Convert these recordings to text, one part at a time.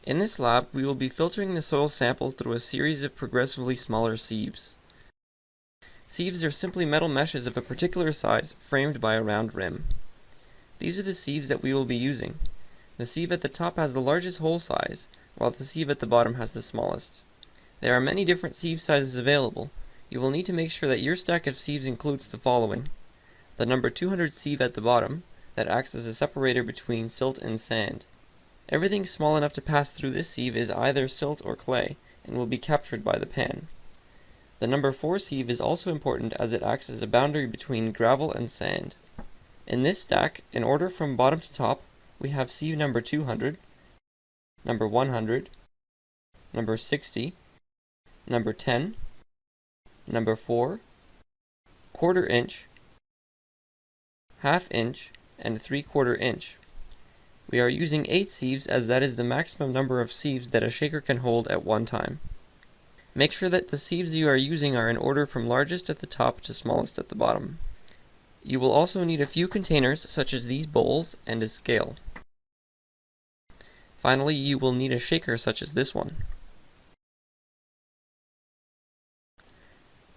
In this lab, we will be filtering the soil sample through a series of progressively smaller sieves. Sieves are simply metal meshes of a particular size framed by a round rim. These are the sieves that we will be using. The sieve at the top has the largest hole size, while the sieve at the bottom has the smallest. There are many different sieve sizes available. You will need to make sure that your stack of sieves includes the following: the number 200 sieve at the bottom, that acts as a separator between silt and sand. Everything small enough to pass through this sieve is either silt or clay, and will be captured by the pan. The number 4 sieve is also important as it acts as a boundary between gravel and sand. In this stack, in order from bottom to top, we have sieve number 200, number 100, number 60, number 10, number 4, quarter inch, half inch, and 3/4 inch. We are using 8 sieves as that is the maximum number of sieves that a shaker can hold at one time. Make sure that the sieves you are using are in order from largest at the top to smallest at the bottom. You will also need a few containers such as these bowls and a scale. Finally, you will need a shaker such as this one.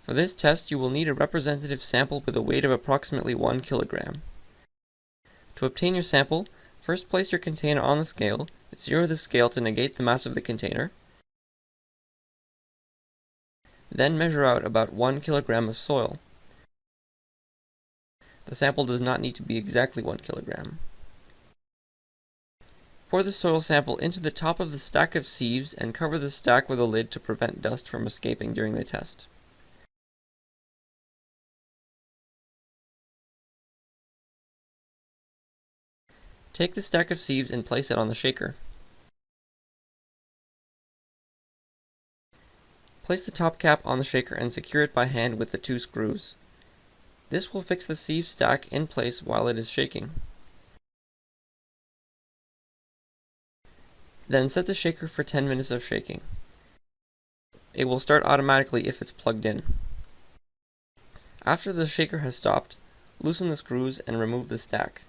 For this test, you will need a representative sample with a weight of approximately 1 kilogram. To obtain your sample, first place your container on the scale, zero the scale to negate the mass of the container, then measure out about 1 kilogram of soil. The sample does not need to be exactly 1 kilogram. Pour the soil sample into the top of the stack of sieves and cover the stack with a lid to prevent dust from escaping during the test. Take the stack of sieves and place it on the shaker. Place the top cap on the shaker and secure it by hand with the 2 screws. This will fix the sieve stack in place while it is shaking. Then set the shaker for 10 minutes of shaking. It will start automatically if it's plugged in. After the shaker has stopped, loosen the screws and remove the stack.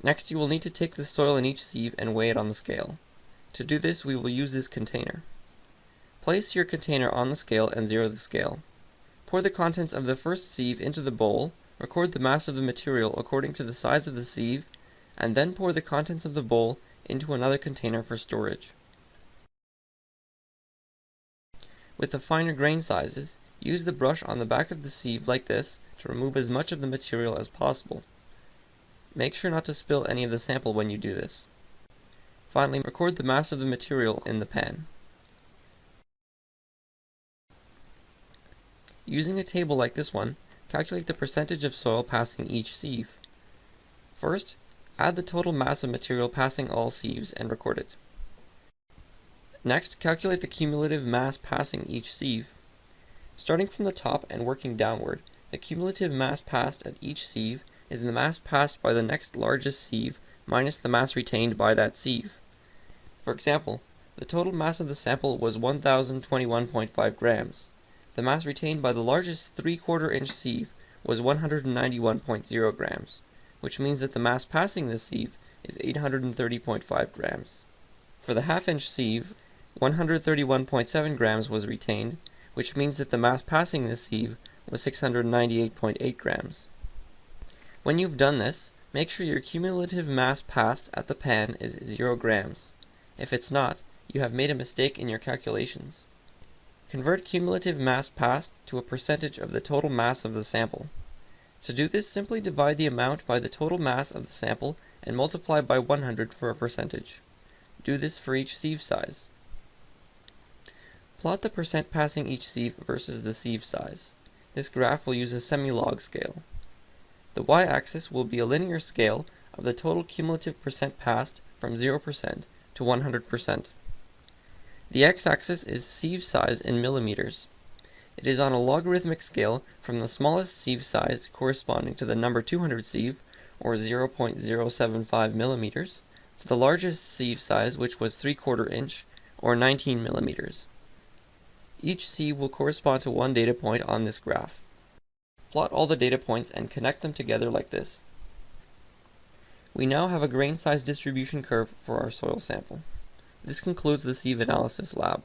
Next, you will need to take the soil in each sieve and weigh it on the scale. To do this, we will use this container. Place your container on the scale and zero the scale. Pour the contents of the first sieve into the bowl, record the mass of the material according to the size of the sieve, and then pour the contents of the bowl into another container for storage. With the finer grain sizes, use the brush on the back of the sieve like this to remove as much of the material as possible. Make sure not to spill any of the sample when you do this. Finally, record the mass of the material in the pan. Using a table like this one, calculate the percentage of soil passing each sieve. First, add the total mass of material passing all sieves and record it. Next, calculate the cumulative mass passing each sieve. Starting from the top and working downward, the cumulative mass passed at each sieve is the mass passed by the next largest sieve minus the mass retained by that sieve. For example, the total mass of the sample was 1021.5 grams. The mass retained by the largest 3/4 inch sieve was 191.0 grams, which means that the mass passing this sieve is 830.5 grams. For the half-inch sieve, 131.7 grams was retained, which means that the mass passing this sieve was 698.8 grams. When you've done this, make sure your cumulative mass passed at the pan is 0 grams. If it's not, you have made a mistake in your calculations. Convert cumulative mass passed to a percentage of the total mass of the sample. To do this, simply divide the amount by the total mass of the sample and multiply by 100 for a percentage. Do this for each sieve size. Plot the percent passing each sieve versus the sieve size. This graph will use a semi-log scale. The y-axis will be a linear scale of the total cumulative percent passed from 0% to 100%. The x-axis is sieve size in millimeters. It is on a logarithmic scale from the smallest sieve size corresponding to the number 200 sieve, or 0.075 millimeters, to the largest sieve size, which was 3/4 inch, or 19 millimeters. Each sieve will correspond to one data point on this graph. Plot all the data points and connect them together like this. We now have a grain size distribution curve for our soil sample. This concludes the sieve analysis lab.